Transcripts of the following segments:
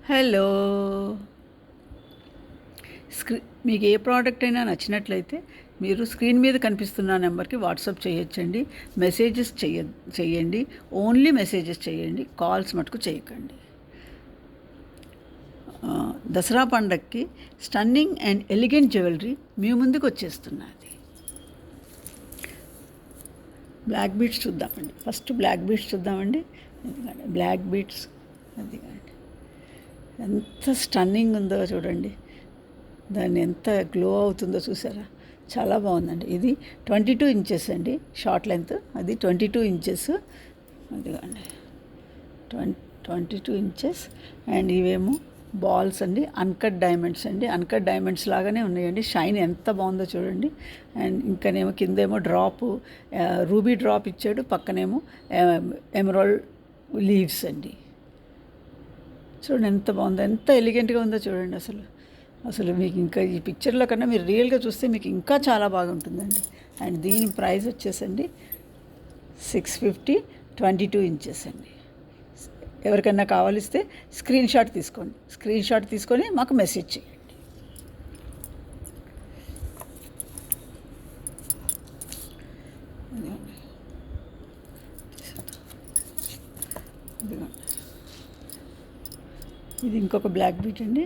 Hello. మీకు ఏ product అయినా నచ్చినట్లయితే మీరు స్క్రీన్ మీద కనిపిస్తున్న నెంబర్కి వాట్సాప్ చేయొచ్చండి. మెసేజెస్ చేయండి. ఓన్లీ మెసేజెస్ చేయండి, కాల్స్ మటుకు చేయకండి. దసరా పండగకి స్టన్నింగ్ అండ్ ఎలిగెంట్ జ్యువెలరీ మీ ముందుకు వచ్చేస్తున్నది. బ్లాక్ బీడ్స్ చూద్దామండి. ఫస్ట్ బ్లాక్ బీడ్స్ చూద్దామండి. ఎందుకంటే బ్లాక్ బీడ్స్ అదిగండి ఎంత స్టన్నింగ్ ఉందో చూడండి. దాన్ని ఎంత గ్లో అవుతుందో చూసారా, చాలా బాగుందండి. ఇది 22 ఇంచెస్ అండి షార్ట్ లెంత్, అది 22 ఇంచెస్. అదిగండి 22 ఇంచెస్. అండ్ ఇవేమో బాల్స్ అండి, అన్కట్ డైమండ్స్ అండి. అన్కట్ డైమండ్స్ లాగానే ఉన్నాయండి. షైన్ ఎంత బాగుందో చూడండి. అండ్ ఇంకనేమో కిందేమో డ్రాప్, రూబీ డ్రాప్ ఇచ్చాడు, పక్కనేమో ఎమరాల్డ్ లీవ్స్ అండి. చూడండి ఎంత బాగుందో, ఎంత ఎలిగెంట్గా ఉందో చూడండి. అసలు మీకు ఇంకా ఈ పిక్చర్లో కన్నా మీరు రియల్గా చూస్తే మీకు ఇంకా చాలా బాగుంటుందండి. అండ్ దీని ప్రైస్ వచ్చేసండి 650, 22 ఇంచెస్ అండి. ఎవరికైనా కావాలిస్తే స్క్రీన్ షాట్ తీసుకొని మాకు మెసేజ్ చేయండి. ఇది ఇంకొక బ్లాక్ బీట్ అండి.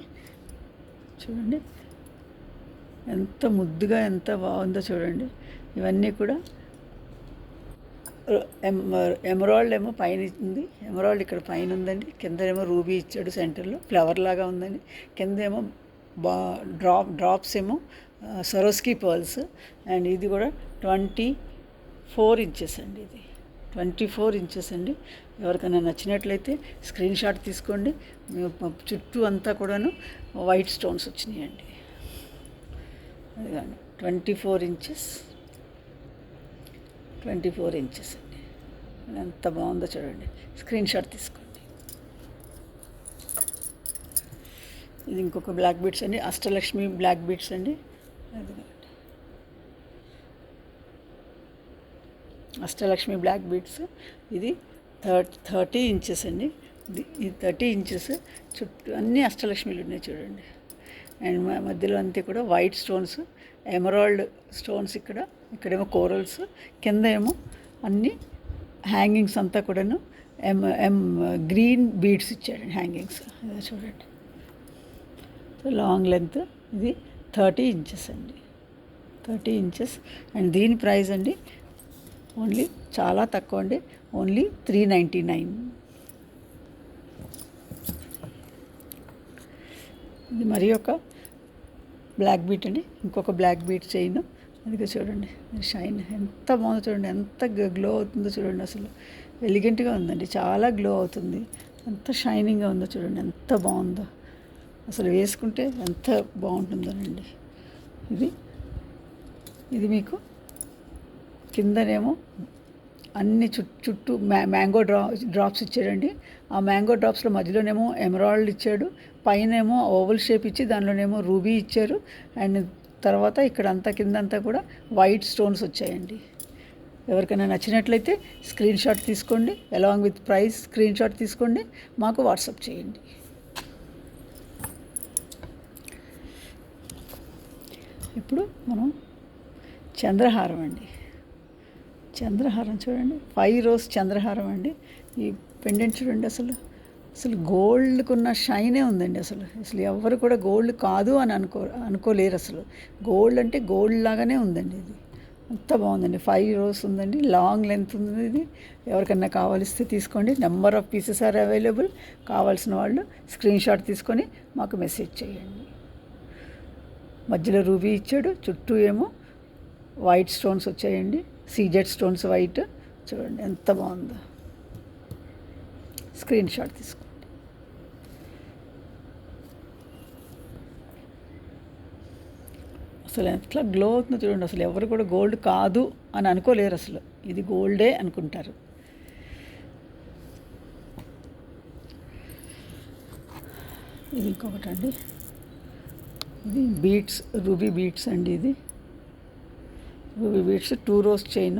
చూడండి ఎంత ముద్దుగా, ఎంత బాగుందో చూడండి. ఇవన్నీ కూడా ఎమరాల్డ్ ఏమో పైన ఉంది, ఎమరాల్డ్ ఇక్కడ పైన ఉందండి. కింద ఏమో రూబీ ఇచ్చాడు, సెంటర్లో ఫ్లవర్ లాగా ఉందండి. కింద ఏమో డ్రాప్స్ ఏమో సరోస్కీ పర్ల్స్. అండ్ ఇది కూడా 24 ఇంచెస్ అండి. ఇది 24 ఇంచెస్ అండి. ఎవరికైనా నచ్చినట్లయితే స్క్రీన్ షాట్ తీసుకోండి. చుట్టూ అంతా కూడాను వైట్ స్టోన్స్ వచ్చినాయండి. అది కానీ 24 ఇంచెస్ అండి. ఎంత బాగుందో చూడండి. స్క్రీన్ షాట్ తీసుకోండి. ఇది ఇంకొక బ్లాక్ బీడ్స్ అండి, అష్టలక్ష్మి బ్లాక్ బీడ్స్ అండి. అది అష్టలక్ష్మి బ్లాక్ బీడ్స్. ఇది 30 ఇంచెస్ అండి. ఇది 30 ఇంచెస్. చుట్టూ అన్నీ అష్టలక్ష్మిలు ఉన్నాయి చూడండి. అండ్ మధ్యలో అంతే కూడా వైట్ స్టోన్స్, ఎమరాల్డ్ స్టోన్స్. ఇక్కడేమో కోరల్స్, కింద ఏమో అన్ని హ్యాంగింగ్స్ అంతా కూడాను గ్రీన్ బీడ్స్ ఇచ్చాడండి హ్యాంగింగ్స్. అదే చూడండి, లాంగ్ లెంత్. ఇది 30 ఇంచెస్ అండి, 30 ఇంచెస్. అండ్ దీని ప్రైస్ అండి ఓన్లీ చాలా తక్కువ అండి, ఓన్లీ 399. ఇది మరి ఒక బ్లాక్ బీట్ అండి, ఇంకొక బ్లాక్ బీట్ చైన్. అది చూడండి, షైన్ ఎంత బాగుందో చూడండి, ఎంత గ్లో అవుతుందో చూడండి. అసలు ఎలిగెంట్గా ఉందండి, చాలా గ్లో అవుతుంది. ఎంత షైనింగ్గా ఉందో చూడండి, ఎంత బాగుందో. అసలు వేసుకుంటే ఎంత బాగుంటుందోనండి. ఇది మీకు కిందనేమో అన్ని చుట్టూ మ్యాంగో డ్రాప్స్ ఇచ్చాడండి. ఆ మ్యాంగో డ్రాప్స్లో మధ్యలోనేమో ఎమరాల్డ్ ఇచ్చాడు, పైనేమో ఓవల్ షేప్ ఇచ్చి దానిలోనేమో రూబీ ఇచ్చారు. అండ్ తర్వాత ఇక్కడ కిందంతా కూడా వైట్ స్టోన్స్ వచ్చాయండి. ఎవరికైనా నచ్చినట్లయితే స్క్రీన్ షాట్ తీసుకోండి, along with price screen shot తీసుకోండి, మాకు వాట్సాప్ చేయండి. ఇప్పుడు మనం చంద్రహారం అండి. చంద్రహారం చూడండి, 5 రోజ్ చంద్రహారం అండి. ఈ పెండెంట్ చూడండి, అసలు గోల్డ్కున్న షైనే ఉందండి. అసలు ఎవరు కూడా గోల్డ్ కాదు అని అనుకోలేరు. అసలు గోల్డ్ అంటే గోల్డ్ లాగానే ఉందండి. ఇది అంత బాగుందండి. 5 రోస్ ఉందండి, లాంగ్ లెంత్ ఉంది. ఇది ఎవరికన్నా కావాలిస్తే తీసుకోండి. Number of pieces are available. కావాల్సిన వాళ్ళు స్క్రీన్ షాట్ తీసుకొని మాకు మెసేజ్ చేయండి. మధ్యలో రూబీ ఇచ్చాడు, చుట్టూ ఏమో వైట్ స్టోన్స్ వచ్చాయండి, సీజెడ్ స్టోన్స్ వైట్. చూడండి ఎంత బాగుందో. స్క్రీన్ షాట్ తీసుకోండి. అసలు ఎట్లా గ్లో అవుతుందో చూడండి. అసలు ఎవరు కూడా గోల్డ్ కాదు అని అనుకోలేరు. అసలు ఇది గోల్డే అనుకుంటారు. ఇది ఇంకొకటి అండి, ఇది బీట్స్, రూబీ బీట్స్ అండి. ఇది రూబీ బీట్స్ 2 రోస్ చైన్.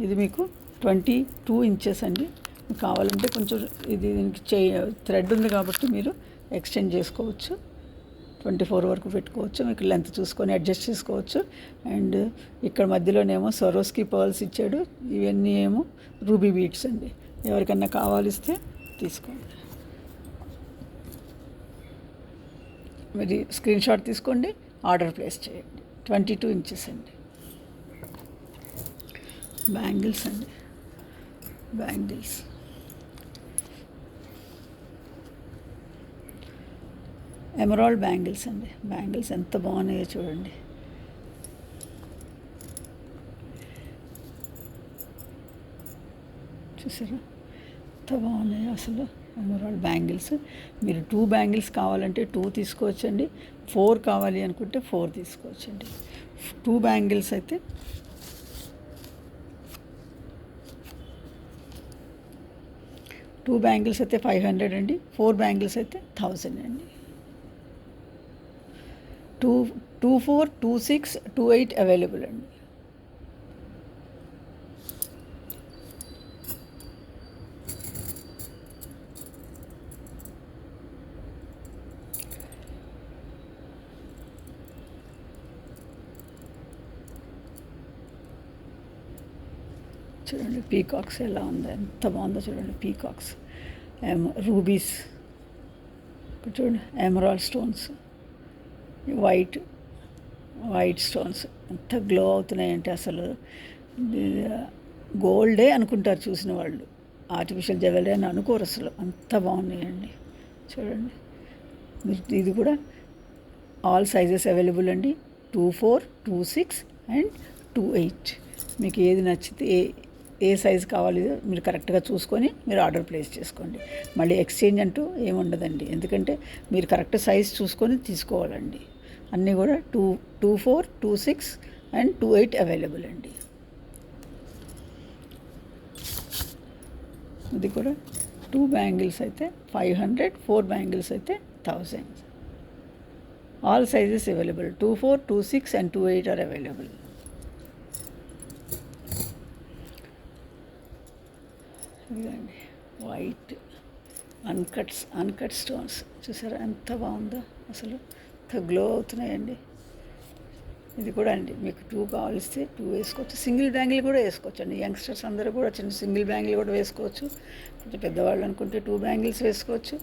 ఇది మీకు 22 ఇంచెస్ అండి. మీకు కావాలంటే కొంచెం ఇది దీనికి థ్రెడ్ ఉంది కాబట్టి మీరు ఎక్స్టెండ్ చేసుకోవచ్చు, 24 వరకు పెట్టుకోవచ్చు. మీకు లెంత్ చూసుకొని అడ్జస్ట్ చేసుకోవచ్చు. అండ్ ఇక్కడ మధ్యలోనేమో సరోస్కి పర్ల్స్ ఇచ్చాడు. ఇవన్నీ ఏమో రూబీ బీడ్స్ అండి. ఎవరికన్నా కావాలిస్తే తీసుకోండి. మరి స్క్రీన్ షాట్ తీసుకోండి, ఆర్డర్ ప్లేస్ చేయండి. 22 ఇంచెస్ అండి. బ్యాంగిల్స్ అండి, బ్యాంగిల్స్ ఎమరాల్డ్ బ్యాంగిల్స్ అండి. బ్యాంగిల్స్ ఎంత బాగున్నాయో చూడండి. చూసారా ఎంత బాగున్నాయో అసలు ఎమరాల్డ్ బ్యాంగిల్స్. మీరు 2 బ్యాంగిల్స్ కావాలంటే 2 తీసుకోవచ్చండి. 4 కావాలి అనుకుంటే 4 తీసుకోవచ్చండి. 2 బ్యాంగిల్స్ అయితే 500 అండి. 4 బ్యాంగిల్స్ అయితే 1000 అండి. 24, 26, 28 అవైలబుల్ అండి. చూడండి పీకాక్స్ ఎలా ఉందో, ఎంత బాగుందో చూడండి. పీకాక్స్, రూబీస్, చూడండి ఎమరాల్డ్ స్టోన్స్, వైట్ స్టోన్స్ ఎంత గ్లో అవుతున్నాయంటే అసలు గోల్డే అనుకుంటారు చూసిన వాళ్ళు, ఆర్టిఫిషియల్ జ్యువెలరీ అని అనుకోరు అసలు. అంత బాగున్నాయండి చూడండి. ఇది కూడా ఆల్ సైజెస్ అవైలబుల్ అండి. 24, 26 అండ్ 28. మీకు ఏది నచ్చితే ఏ సైజు కావాలి మీరు కరెక్ట్గా చూసుకొని మీరు ఆర్డర్ ప్లేస్ చేసుకోండి. మళ్ళీ ఎక్స్చేంజ్ అంటూ ఏముండదండి, ఎందుకంటే మీరు కరెక్ట్ సైజ్ చూసుకొని తీసుకోవాలండి. అన్నీ కూడా 24, 26 అండ్ 28 అవైలబుల్ అండి. ఇది కూడా 2 బ్యాంగిల్స్ అయితే 500, 4 బ్యాంగిల్స్ అయితే 1000. All sizes available. 24, 26 and 28 are available. ఇదండి వైట్ అన్కట్ స్టోన్స్ చూసారా ఎంత బాగుందో అసలు, ఎంత గ్లో అవుతున్నాయండి. ఇది కూడా అండి మీకు 2 కావాలిస్తే 2 వేసుకోవచ్చు. సింగిల్ బ్యాంగిల్ కూడా వేసుకోవచ్చు అండి. యంగ్స్టర్స్ అందరూ కూడా చిన్న సింగిల్ బ్యాంగిల్ కూడా వేసుకోవచ్చు. కొంచెం పెద్దవాళ్ళు అనుకుంటే 2 బ్యాంగిల్స్ వేసుకోవచ్చు.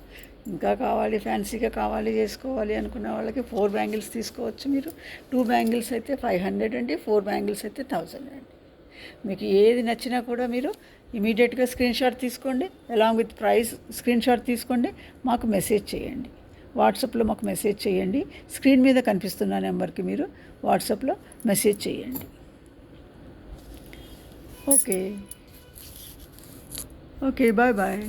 ఇంకా కావాలి, ఫ్యాన్సీగా కావాలి, చేసుకోవాలి అనుకున్న వాళ్ళకి 4 బ్యాంగిల్స్ తీసుకోవచ్చు. మీరు 2 బ్యాంగిల్స్ అయితే 500 అండి, 4 బ్యాంగిల్స్ అయితే 1000 అండి. మీకు ఏది నచ్చినా కూడా మీరు ఇమీడియట్గా స్క్రీన్ షాట్ తీసుకోండి, along with price screen shot తీసుకోండి, మాకు మెసేజ్ చేయండి. వాట్సాప్లో మాకు మెసేజ్ చేయండి. స్క్రీన్ మీద కనిపిస్తున్న నెంబర్కి మీరు వాట్సాప్లో మెసేజ్ చేయండి. Okay, bye bye.